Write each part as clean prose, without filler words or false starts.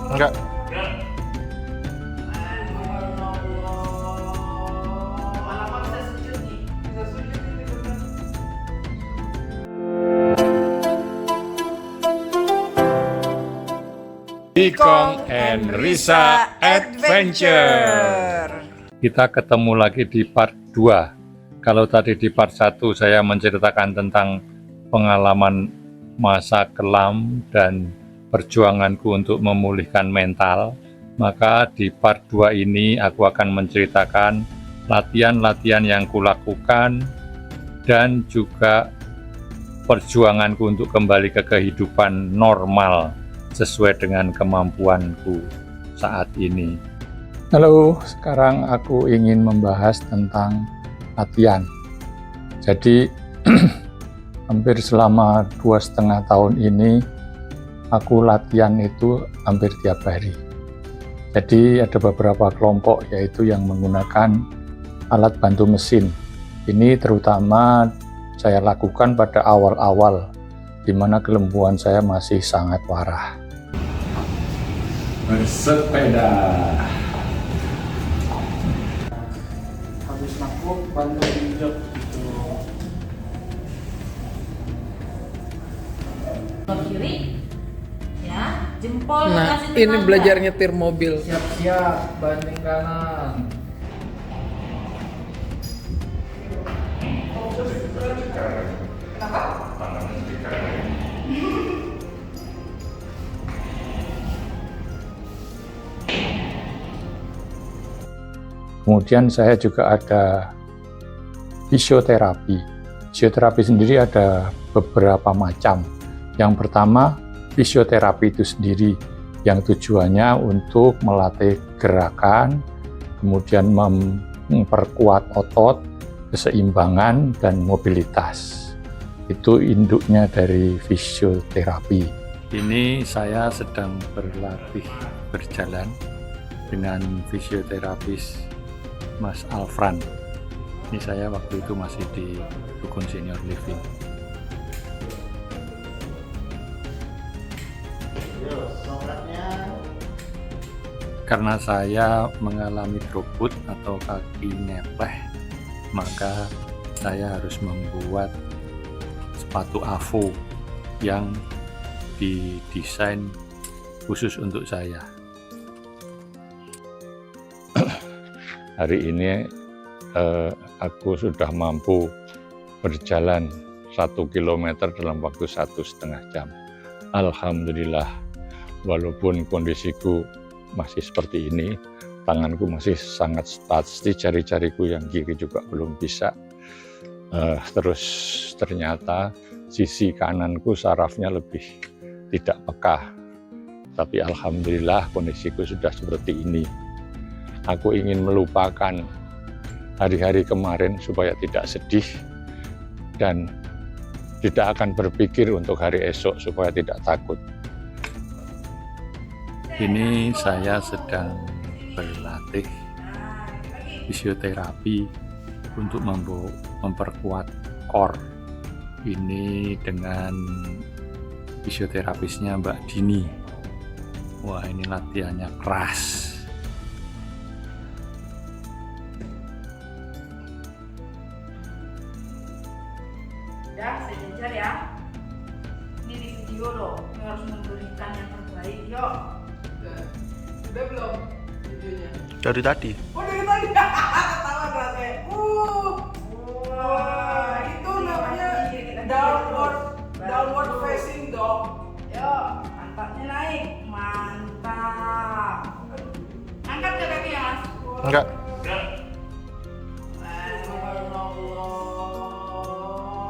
Enggak. Ikong and Risa Adventure. Kita ketemu lagi di part 2. Kalau tadi di part 1 saya menceritakan tentang pengalaman masa kelam dan perjuanganku untuk memulihkan mental, maka di part 2 ini aku akan menceritakan latihan-latihan yang kulakukan dan juga perjuanganku untuk kembali ke kehidupan normal sesuai dengan kemampuanku saat ini. Halo, sekarang aku ingin membahas tentang latihan. Jadi hampir selama 2,5 tahun ini aku latihan itu hampir tiap hari. Jadi ada beberapa kelompok yaitu yang menggunakan alat bantu mesin. Ini terutama saya lakukan pada awal-awal di mana kelembuan saya masih sangat parah. Bersepeda. Habis nakuk bantu injek gitu. Ke kiri, ya, jempol Nah, kasih ini tenaga. belajar nyetir mobil. Siap-siap, banding kanan. Kemudian saya juga ada fisioterapi. Fisioterapi sendiri ada beberapa macam. Yang pertama, fisioterapi itu sendiri yang tujuannya untuk melatih gerakan, kemudian memperkuat otot, keseimbangan, dan mobilitas. Itu induknya dari fisioterapi. Ini saya sedang berlatih berjalan dengan fisioterapis Mas Alfran. Ini saya waktu itu masih di Dukun Senior Living. Karena saya mengalami dropwood atau kaki nepleh, maka saya harus membuat sepatu AVO yang didesain khusus untuk saya. Hari ini aku sudah mampu berjalan 1 kilometer dalam waktu 1,5 jam. Alhamdulillah, walaupun kondisiku masih seperti ini, tanganku masih sangat spastis, jari-jariku yang kiri juga belum bisa. Terus ternyata sisi kananku sarafnya lebih tidak peka. Tapi alhamdulillah kondisiku sudah seperti ini. Aku ingin melupakan hari-hari kemarin supaya tidak sedih dan tidak akan berpikir untuk hari esok supaya tidak takut. Ini saya sedang berlatih fisioterapi untuk memperkuat core. Ini dengan fisioterapisnya Mbak Dini. Wah, ini latihannya keras. Ya, saya kejar ya. Ini di video loh, ini harus memberikan yang terbaik. Yuk. Udah belum videonya? Dari tadi. Oh, dari tadi. Ketawa rasanya. Wah, itu namanya downward facing dog. Yuk, pantatnya naik. Mantap. Angkat ke kaki ya, Mas. Enggak.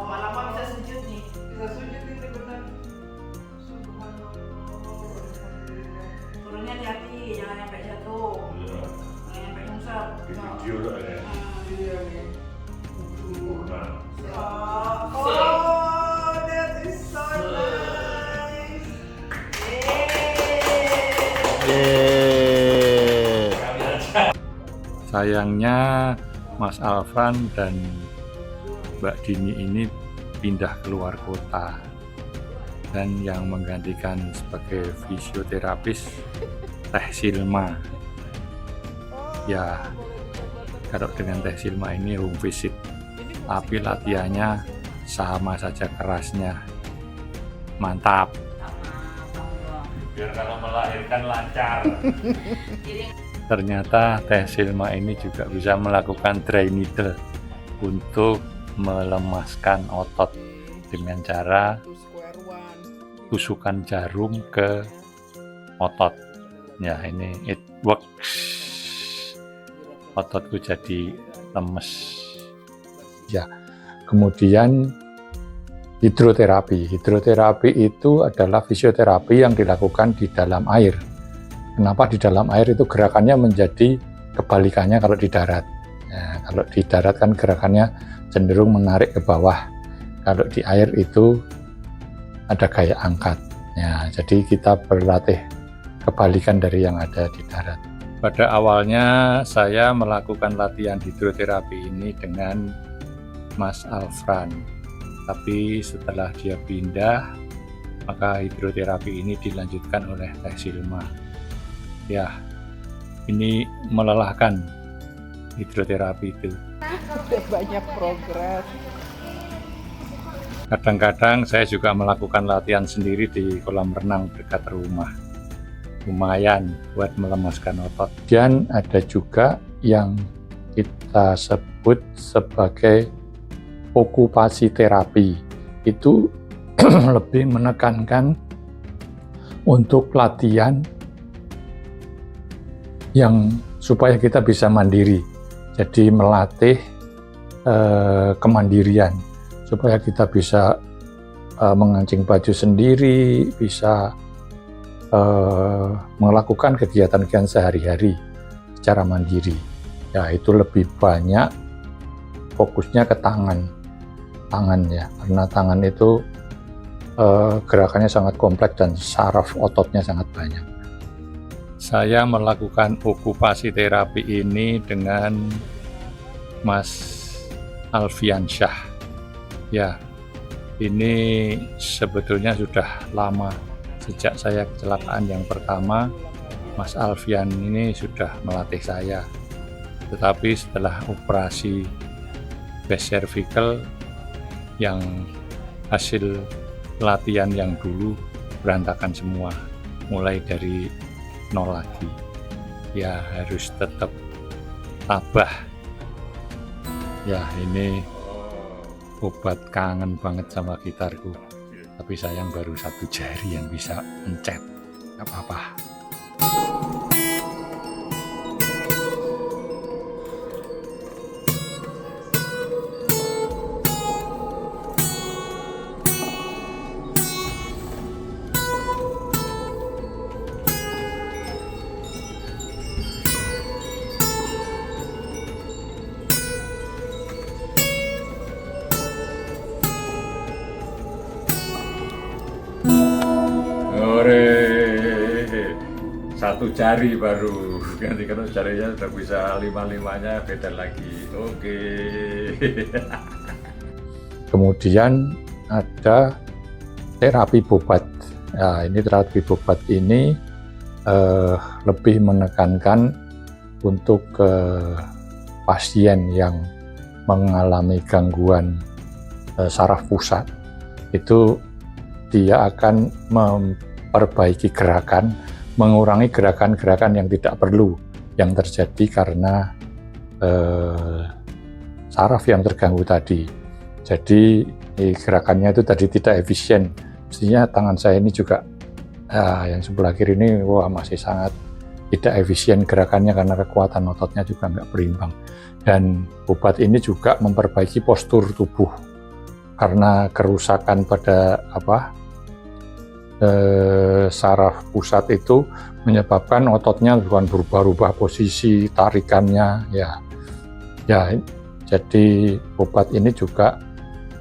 Lama-lama bisa sujud nih. Bisa sujud ini benar. Turunnya hati-hati, jangan sampai jatuh. Jangan sampai nyungsep. Iya nih. Oh, Oh, that is so nice. Sayangnya Mas Alfran dan Mbak Dini ini pindah keluar kota, dan yang menggantikan sebagai fisioterapis Teh Silma. Ya, kalau dengan Teh Silma ini home visit, tapi latihannya sama saja kerasnya. Mantap. Biar kalau melahirkan lancar. Ternyata Teh Silma ini juga bisa melakukan dry needle untuk melemaskan otot dengan cara tusukan jarum ke otot. Ya, ini it works. Ototku jadi lemes. Ya, kemudian hidroterapi. Hidroterapi itu adalah fisioterapi yang dilakukan di dalam air. Kenapa di dalam air itu gerakannya menjadi kebalikannya kalau di darat. Nah, kalau di darat kan gerakannya cenderung menarik ke bawah. Kalau di air itu ada gaya angkat. Ya, jadi kita berlatih kebalikan dari yang ada di darat. Pada awalnya saya melakukan latihan hidroterapi ini dengan Mas Alfran. Tapi setelah dia pindah, maka hidroterapi ini dilanjutkan oleh Teh Silma. Ya, ini melelahkan hidroterapi itu. Banyak progres. Kadang-kadang saya juga melakukan latihan sendiri di kolam renang dekat rumah. Lumayan buat melemaskan otot. Dan ada juga yang kita sebut sebagai okupasi terapi. Itu lebih menekankan untuk latihan yang supaya kita bisa mandiri. Jadi melatih kemandirian supaya kita bisa mengancing baju sendiri, bisa melakukan kegiatan-kegiatan sehari-hari secara mandiri. Ya, itu lebih banyak fokusnya ke tangan ya, karena tangan itu gerakannya sangat kompleks dan saraf ototnya sangat banyak. Saya melakukan okupasi terapi ini dengan Mas Alfiansyah. Ya, ini sebetulnya sudah lama. Sejak saya kecelakaan yang pertama, Mas Alfian ini sudah melatih saya. Tetapi setelah operasi base cervical, yang hasil latihan yang dulu berantakan semua, mulai dari nol lagi. Ya, harus tetap tabah. Ya, ini obat kangen banget sama gitarku. Tapi sayang baru 1 jari yang bisa mencet. Gak apa-apa. Satu jari baru, nanti kalau jarinya sudah bisa 5-5-nya beda lagi. Oke. Kemudian ada terapi bobat. Nah, ini terapi bobat ini lebih menekankan untuk pasien yang mengalami gangguan saraf pusat. Itu dia akan memperbaiki gerakan, mengurangi gerakan-gerakan yang tidak perlu yang terjadi karena saraf yang terganggu tadi. Jadi gerakannya itu tadi tidak efisien. Mestinya tangan saya ini juga yang sebelah kiri ini masih sangat tidak efisien gerakannya karena kekuatan ototnya juga nggak berimbang. Dan obat ini juga memperbaiki postur tubuh karena kerusakan pada saraf pusat itu menyebabkan ototnya bukan berubah-ubah posisi tarikannya ya. Jadi obat ini juga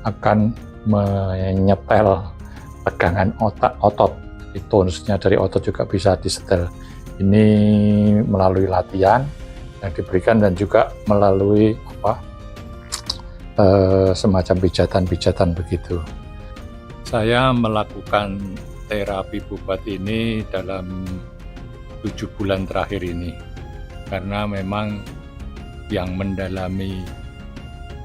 akan menyetel tegangan otot, tonusnya dari otot juga bisa disetel. Ini melalui latihan yang diberikan dan juga melalui semacam pijatan-pijatan begitu. Saya melakukan terapi bobat ini dalam 7 bulan terakhir ini, karena memang yang mendalami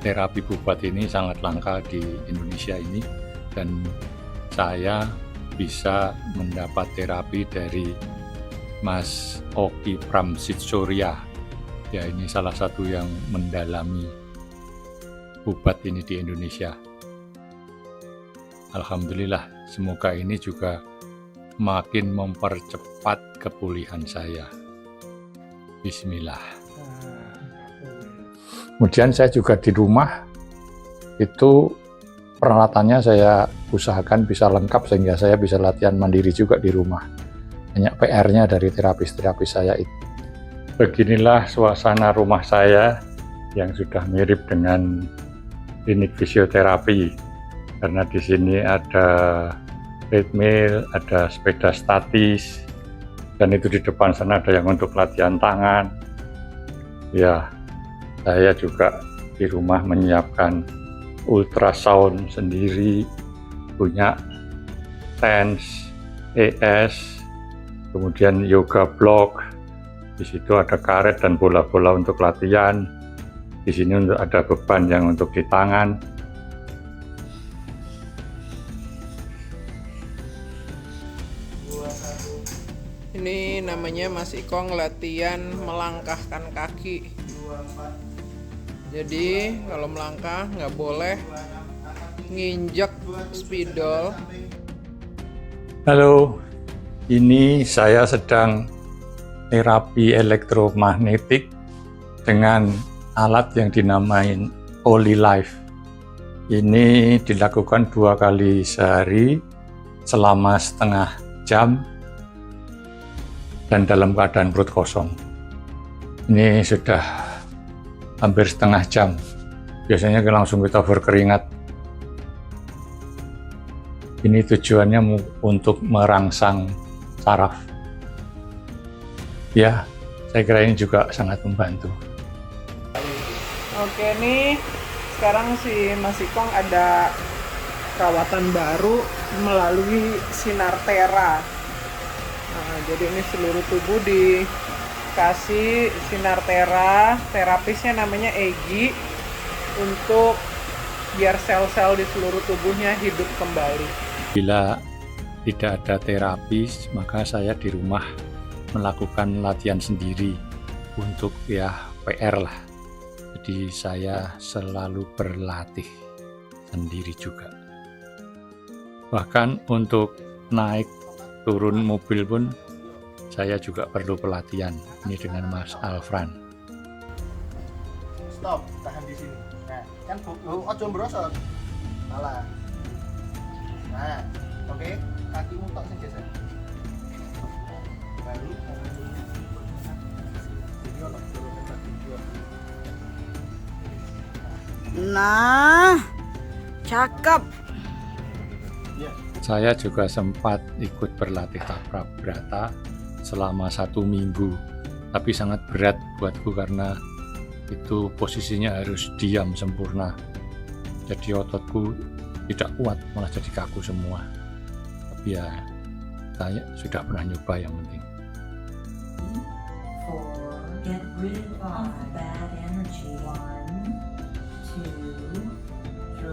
terapi pubat ini sangat langka di Indonesia ini, dan saya bisa mendapat terapi dari Mas Oki Pramsitsurya. Ya, ini salah satu yang mendalami pubat ini di Indonesia. Alhamdulillah, semoga ini juga makin mempercepat kepulihan saya. Bismillah. Kemudian saya juga di rumah, itu peralatannya saya usahakan bisa lengkap sehingga saya bisa latihan mandiri juga di rumah. Banyak PR-nya dari terapis-terapis saya itu. Beginilah suasana rumah saya yang sudah mirip dengan klinik fisioterapi. Karena di sini ada treadmill, ada sepeda statis, dan itu di depan sana ada yang untuk latihan tangan. Ya, saya juga di rumah menyiapkan ultrasound sendiri, punya TENS, ES, kemudian yoga block. Di situ ada karet dan bola-bola untuk latihan. Di sini untuk ada beban yang untuk di tangan. Ini namanya Mas Ikong latihan melangkahkan kaki. Jadi kalau melangkah nggak boleh nginjek spidol. Halo, ini saya sedang terapi elektromagnetik dengan alat yang dinamain OliLife. Ini dilakukan 2 kali sehari selama setengah jam dan dalam keadaan perut kosong. Ini sudah hampir setengah jam. Biasanya langsung kita berkeringat. Ini tujuannya untuk merangsang saraf. Ya, saya kira ini juga sangat membantu. Oke nih, sekarang si Mas Ikong ada perawatan baru melalui sinar tera. Nah, jadi ini seluruh tubuh dikasih sinar tera, terapisnya namanya Egi, untuk biar sel-sel di seluruh tubuhnya hidup kembali. Bila tidak ada terapis, maka saya di rumah melakukan latihan sendiri untuk ya PR lah. Jadi saya selalu berlatih sendiri juga. Bahkan untuk naik turun mobil pun saya juga perlu pelatihan. Ini dengan Mas Alfran. Stop, tahan di sini. Nah, kan ojo merosot. Malah. Nah, oke, kakimu tok sing geser. Baru jadi ono turunan kaki dua. Nah, cakep. Saya juga sempat ikut berlatih Taprabrata selama 1 minggu, tapi sangat berat buatku karena itu posisinya harus diam sempurna. Jadi ototku tidak kuat, malah jadi kaku semua. Tapi ya, saya sudah pernah nyoba yang penting. 4, get rid of the bad energy. 1, 2,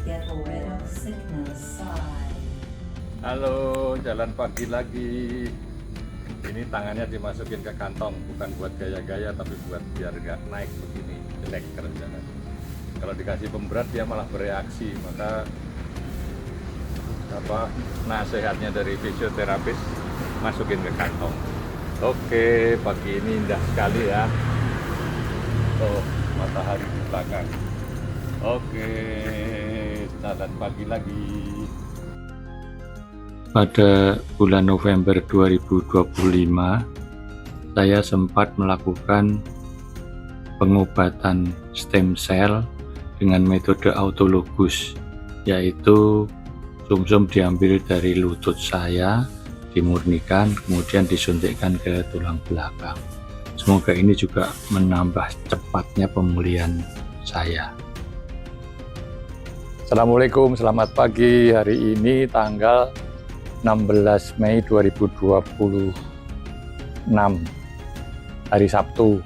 3, get rid of sickness. 5. Halo, jalan pagi lagi. Ini tangannya dimasukin ke kantong, bukan buat gaya-gaya, tapi buat biar nggak naik begini, jelek kalau jalan. Kalau dikasih pemberat dia malah bereaksi, maka nasihatnya dari fisioterapis, masukin ke kantong. Oke, pagi ini indah sekali ya. Oh, matahari di belakang. Oke, jalan pagi lagi. Pada bulan November 2025, saya sempat melakukan pengobatan stem cell dengan metode autologus, yaitu sumsum diambil dari lutut saya, dimurnikan, kemudian disuntikkan ke tulang belakang. Semoga ini juga menambah cepatnya pemulihan saya. Assalamualaikum, selamat pagi. Hari ini tanggal 16 Mei 2025. 6 hari Sabtu.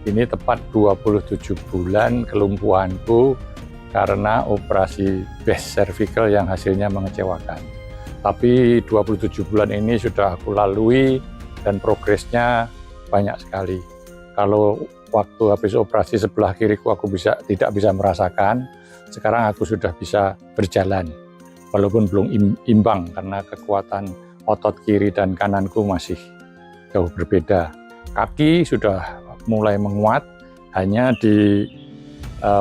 Ini tepat 27 bulan kelumpuhanku karena operasi breast cervical yang hasilnya mengecewakan. Tapi 27 bulan ini sudah aku lalui dan progresnya banyak sekali. Kalau waktu habis operasi sebelah kiriku aku tidak bisa merasakan, sekarang aku sudah bisa berjalan. Walaupun belum imbang karena kekuatan otot kiri dan kananku masih jauh berbeda. Kaki sudah mulai menguat, hanya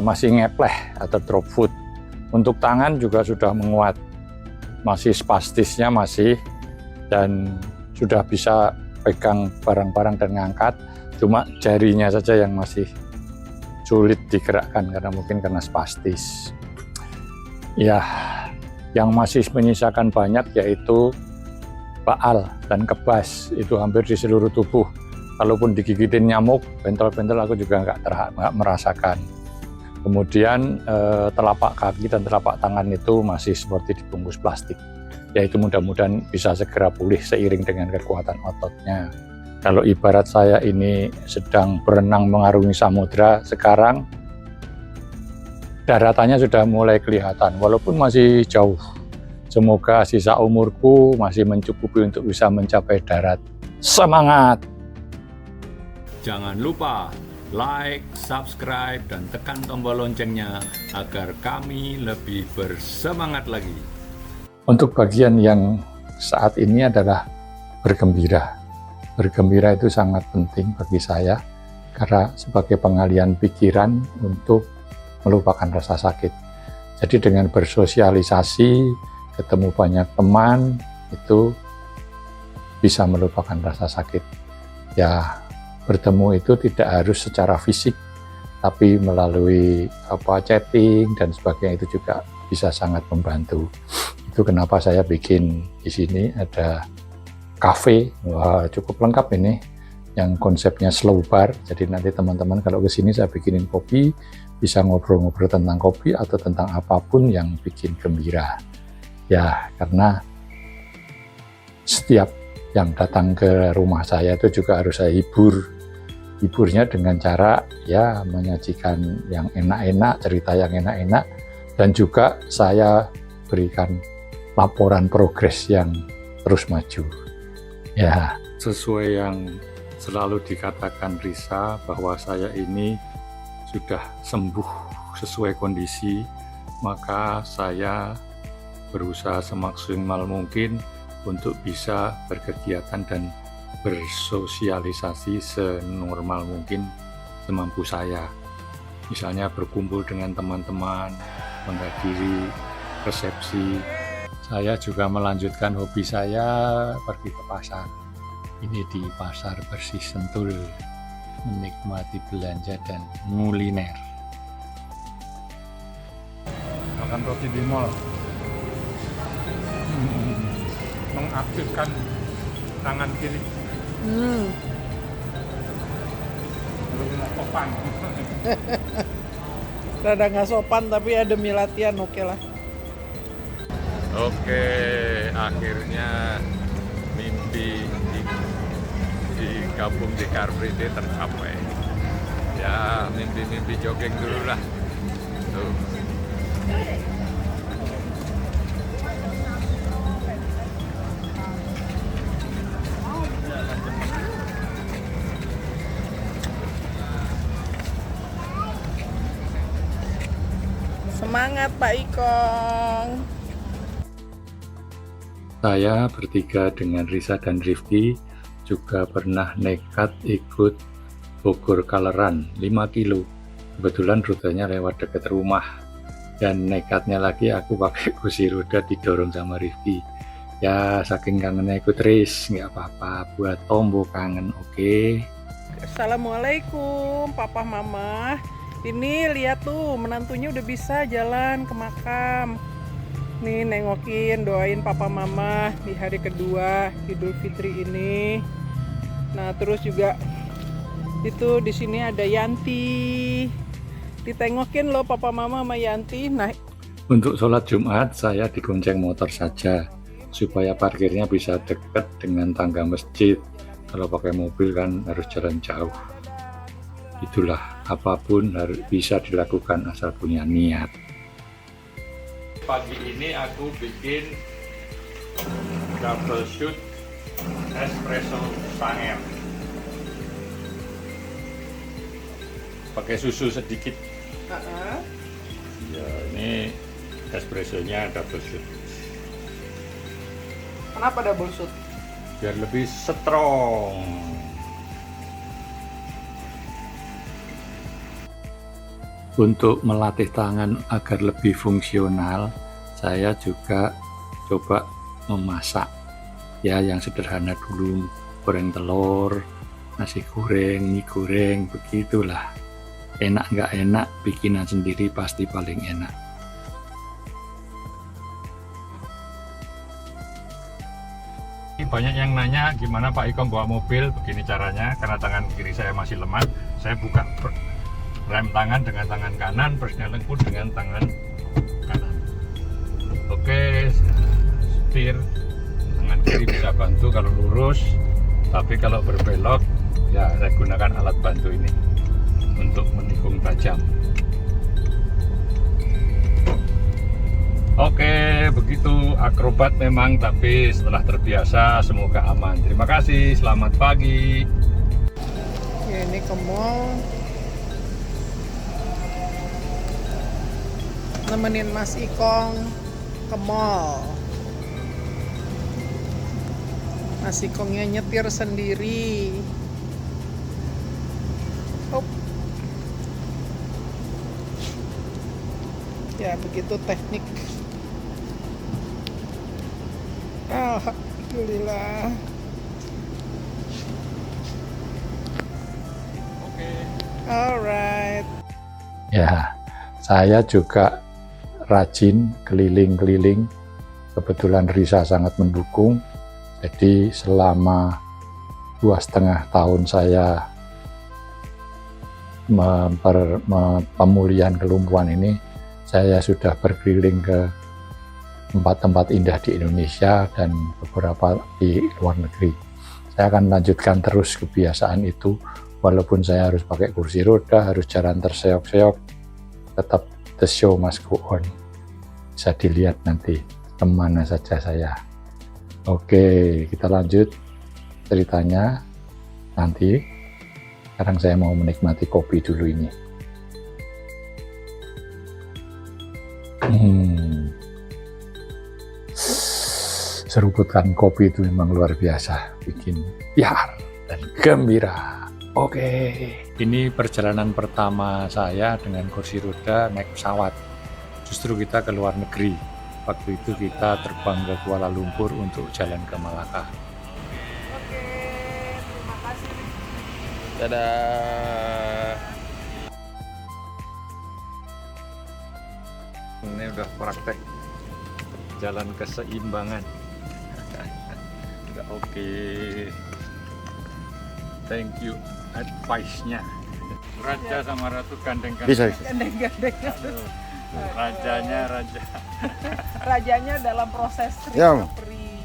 masih ngepleh atau drop foot. Untuk tangan juga sudah menguat, masih spastisnya masih, dan sudah bisa pegang barang-barang dan ngangkat, cuma jarinya saja yang masih sulit digerakkan karena spastis. Ya, yang masih menyisakan banyak yaitu baal dan kebas, itu hampir di seluruh tubuh. Kalaupun digigitin nyamuk, bentol-bentol aku juga nggak merasakan. Kemudian telapak kaki dan telapak tangan itu masih seperti dibungkus plastik. Yaitu mudah-mudahan bisa segera pulih seiring dengan kekuatan ototnya. Kalau ibarat saya ini sedang berenang mengarungi samudra, sekarang daratannya sudah mulai kelihatan, walaupun masih jauh. Semoga sisa umurku masih mencukupi untuk bisa mencapai darat. Semangat! Jangan lupa like, subscribe, dan tekan tombol loncengnya agar kami lebih bersemangat lagi. Untuk bagian yang saat ini adalah bergembira. Bergembira itu sangat penting bagi saya karena sebagai pengalihan pikiran untuk melupakan rasa sakit. Jadi dengan bersosialisasi, ketemu banyak teman, itu bisa melupakan rasa sakit. Ya, bertemu itu tidak harus secara fisik, tapi melalui chatting dan sebagainya itu juga bisa sangat membantu. Itu kenapa saya bikin di sini ada cafe. Wah, cukup lengkap ini, yang konsepnya slow bar. Jadi nanti teman-teman kalau ke sini saya bikinin kopi, bisa ngobrol-ngobrol tentang kopi atau tentang apapun yang bikin gembira. Ya, karena setiap yang datang ke rumah saya itu juga harus saya hiburnya dengan cara ya menyajikan yang enak-enak, cerita yang enak-enak, dan juga saya berikan laporan progres yang terus maju. Ya, sesuai yang selalu dikatakan Risa bahwa saya ini sudah sembuh sesuai kondisi, maka saya berusaha semaksimal mungkin untuk bisa berkegiatan dan bersosialisasi senormal mungkin semampu saya. Misalnya berkumpul dengan teman-teman, menghadiri resepsi. Saya juga melanjutkan hobi saya, pergi ke pasar. Ini di Pasar Bersih Sentul, menikmati belanja dan kuliner. Makan roti di mall. Mengaktifkan tangan kiri. Belum sopan. Rada nggak sopan tapi ya demi latihan, oke lah. Oke, akhirnya mimpi digabung di Car Free Day tercapai. Ya, mimpi-mimpi jogging dulu lah. Tuh. Semangat Pak Ikong. Saya bertiga dengan Risa dan Rifki juga pernah nekat ikut Bogor Kaleran 5 kilo. Kebetulan rutenya lewat dekat rumah. Dan nekatnya lagi aku pakai kursi roda didorong sama Rifki. Ya saking kangennya ikut race, nggak apa-apa, buat tombol kangen, oke? Assalamualaikum Papa Mama. Ini lihat tuh menantunya udah bisa jalan ke makam. Nih nengokin, doain Papa Mama di hari kedua Idul Fitri ini. Nah terus juga itu di sini ada Yanti. Ditengokin loh Papa Mama sama Yanti. Nah, untuk sholat Jumat saya digonceng motor saja supaya parkirnya bisa dekat dengan tangga masjid. Kalau pakai mobil kan harus jalan jauh. Itulah, apapun harus bisa dilakukan asal punya niat. Pagi ini aku bikin double shot espresso sanger. Pakai susu sedikit. Ya, ini espressonya double shot. Kenapa double shot? Biar lebih strong. Untuk melatih tangan agar lebih fungsional, saya juga coba memasak. Ya, yang sederhana dulu, goreng telur, nasi goreng, mie goreng, begitulah. Enak nggak enak, bikinan sendiri pasti paling enak. Banyak yang nanya gimana Pak Iko bawa mobil. Begini caranya, karena tangan kiri saya masih lemah, saya buka rem tangan dengan tangan kanan, persneling pun dengan tangan kanan. Oke, setir tangan kiri bisa bantu kalau lurus, tapi kalau berbelok ya saya gunakan alat bantu ini untuk menikung tajam. Oke, begitu akrobat memang, tapi setelah terbiasa semoga aman. Terima kasih, selamat pagi. Ya, ini ke mall. Nemenin Mas Ikong ke mall. Mas Ikongnya nyetir sendiri. Hop. Ya, begitu teknik. Alhamdulillah. Oke. Alright. Ya, saya juga rajin keliling-keliling. Kebetulan Risa sangat mendukung. Jadi selama 2,5 tahun saya pemulihan kelumpuhan ini, saya sudah berkeliling ke tempat-tempat indah di Indonesia dan beberapa di luar negeri. Saya akan lanjutkan terus kebiasaan itu, walaupun saya harus pakai kursi roda, harus jalan terseok-seok, tetap the show must go on. Bisa dilihat nanti kemana saja saya. Oke, kita lanjut ceritanya nanti. Sekarang saya mau menikmati kopi dulu ini. Seruputkan kopi itu memang luar biasa, bikin piar dan gembira. Oke, ini perjalanan pertama saya dengan kursi roda naik pesawat. Justru kita ke luar negeri. Waktu itu kita terbang ke Kuala Lumpur untuk jalan ke Malaka. Oke, terima kasih. Dadah. Ini udah praktek jalan keseimbangan. Udah oke. Thank you advice-nya. Raja sama ratu gandeng-gandeng. Bisa. Gandeng-gandeng. Rajanya raja. Rajanya dalam proses Ya. recovery.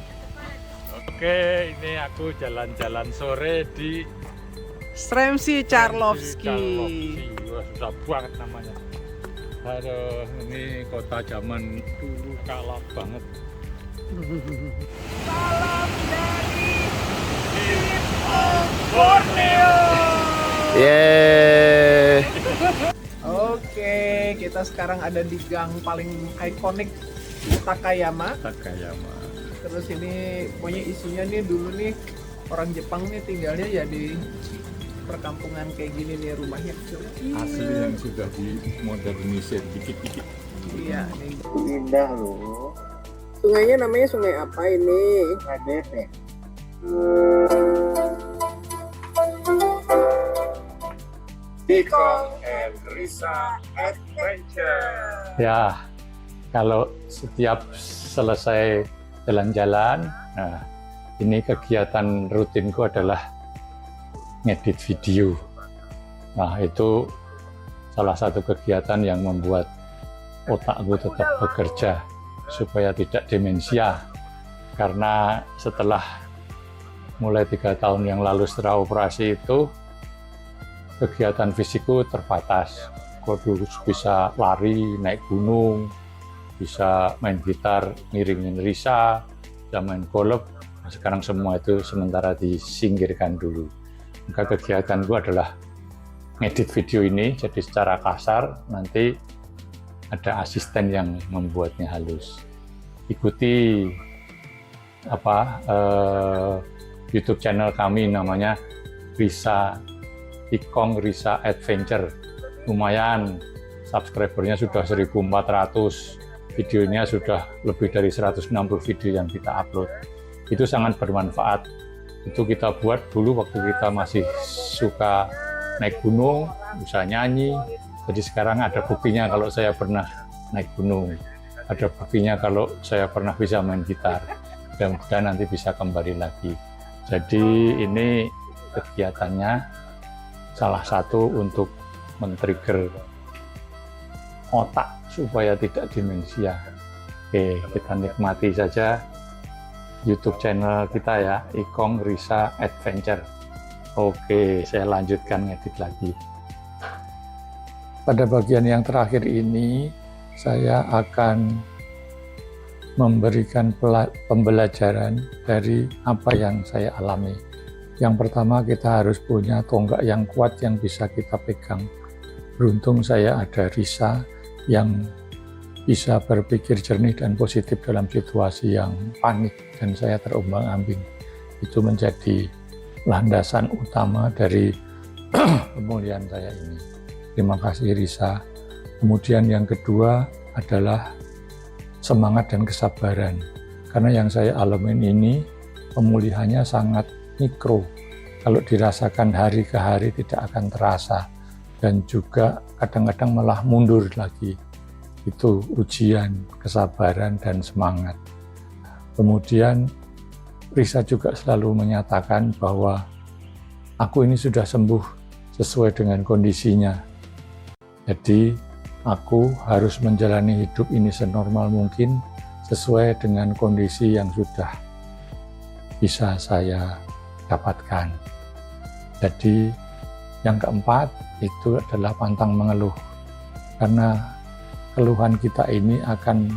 Oke, ini aku jalan-jalan sore di Stremsi Charlovski. Wah, susah banget namanya. Aduh, ini kota zaman dulu kala banget. Salam dari Borneo. Yeay. Oke, kita sekarang ada di gang paling ikonik Takayama. Takayama. Terus ini pokoknya isunya nih dulu nih orang Jepang nih tinggalnya ya di perkampungan kayak gini nih, rumahnya kecil. Asli yang sudah dimodernisir dikit-dikit. Iya nih. Indah loh. Sungainya namanya sungai apa ini? Adete. Ikong and Risa Adventure. Ya, kalau setiap selesai jalan-jalan, nah ini kegiatan rutinku adalah ngedit video. Nah, itu salah satu kegiatan yang membuat otakku tetap bekerja supaya tidak demensia. Karena setelah mulai 3 tahun yang lalu setelah operasi itu kegiatan fisikku terbatas. Aku dulu bisa lari, naik gunung, bisa main gitar, ngiringin Risa, bisa main golf. Nah, sekarang semua itu sementara disingkirkan dulu. Maka kegiatanku adalah ngedit video ini, jadi secara kasar nanti ada asisten yang membuatnya halus. Ikuti YouTube channel kami, namanya Ikong Risa Adventure. Lumayan, subscribernya sudah 1.400, videonya sudah lebih dari 160 video yang kita upload. Itu sangat bermanfaat. Itu kita buat dulu waktu kita masih suka naik gunung, bisa nyanyi. Jadi sekarang ada buktinya kalau saya pernah naik gunung, ada buktinya kalau saya pernah bisa main gitar, dan nanti bisa kembali lagi. Jadi ini kegiatannya salah satu untuk men-trigger otak supaya tidak demensia. Oke, kita nikmati saja YouTube channel kita ya, Ikong Risa Adventure. Oke, saya lanjutkan ngedit lagi. Pada bagian yang terakhir ini, saya akan memberikan pembelajaran dari apa yang saya alami. Yang pertama, kita harus punya tonggak yang kuat yang bisa kita pegang. Beruntung saya ada Risa yang bisa berpikir jernih dan positif dalam situasi yang panik dan saya terombang-ambing. Itu menjadi landasan utama dari pemulihan saya ini. Terima kasih Risa. Kemudian yang kedua adalah semangat dan kesabaran. Karena yang saya alamin ini pemulihannya sangat mikro. Kalau dirasakan hari ke hari tidak akan terasa. Dan juga kadang-kadang malah mundur lagi. Itu ujian, kesabaran, dan semangat. Kemudian Risa juga selalu menyatakan bahwa aku ini sudah sembuh sesuai dengan kondisinya. Jadi aku harus menjalani hidup ini senormal mungkin sesuai dengan kondisi yang sudah bisa saya dapatkan. Jadi yang keempat itu adalah pantang mengeluh. Karena keluhan kita ini akan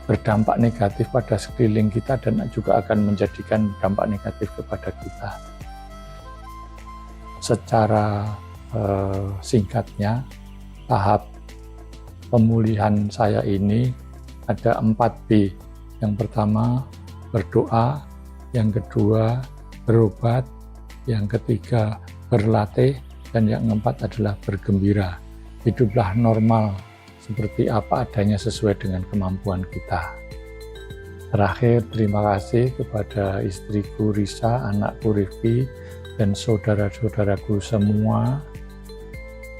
berdampak negatif pada sekeliling kita dan juga akan menjadikan dampak negatif kepada kita. Secara singkatnya, tahap pemulihan saya ini ada 4B. Yang pertama berdoa, yang kedua berobat, yang ketiga berlatih, dan yang keempat adalah bergembira. Hiduplah normal seperti apa adanya sesuai dengan kemampuan kita. Terakhir, terima kasih kepada istriku Risa, anakku Rifki, dan saudara-saudaraku semua,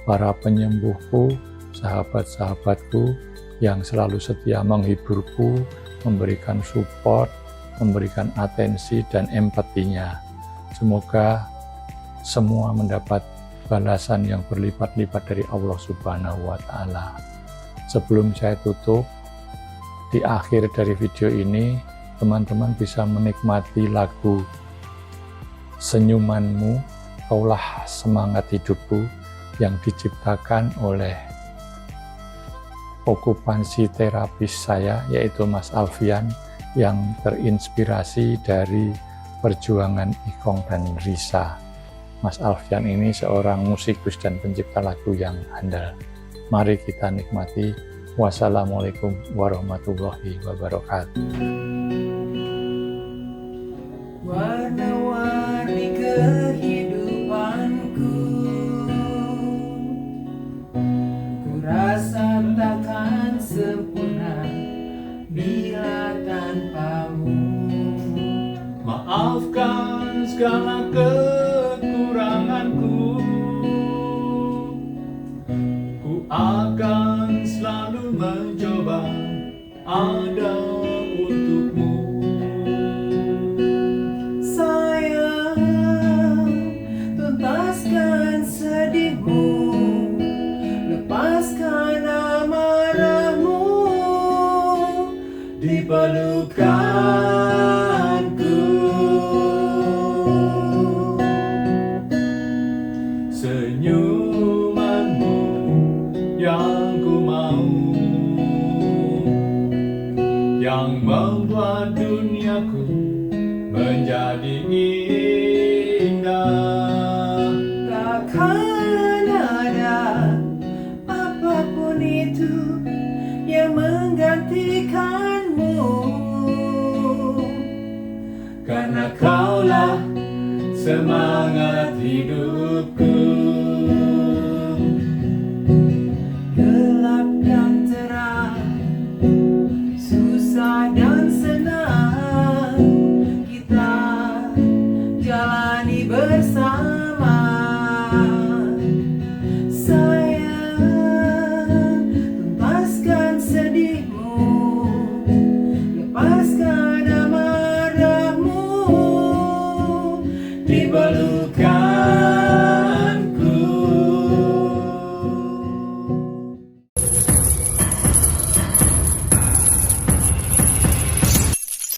para penyembuhku, sahabat-sahabatku yang selalu setia menghiburku, memberikan support, memberikan atensi dan empatinya. Semoga semua mendapat balasan yang berlipat-lipat dari Allah Subhanahu wa Ta'ala. Sebelum saya tutup, di akhir dari video ini, teman-teman bisa menikmati lagu Senyumanmu, Kaulah Semangat Hidupku yang diciptakan oleh okupansi terapis saya, yaitu Mas Alfian, yang terinspirasi dari perjuangan Ikong dan Risa. Mas Alfian ini seorang musikus dan pencipta lagu yang handal. Mari kita nikmati. Wassalamualaikum warahmatullahi wabarakatuh. Warna-warni kehidupanku, ku rasa takkan sempurna bila tanpamu. Maafkan segala kekuranganku, ku akan selalu mencoba ada untukmu. Sayang, tuntaskan sedihmu, lepaskan amarahmu di pelukanku. senyumanmu yang ku mau, yang membuat duniaku menjadi indah. Takkan ada apapun itu yang menggantikanmu, Karena kaulah semangat hidupku. gelap dan terang, susah dan senang, kita jalani bersama. Sayang, tuntaskan sedihmu, lepaskan amarahmu, Di pelukan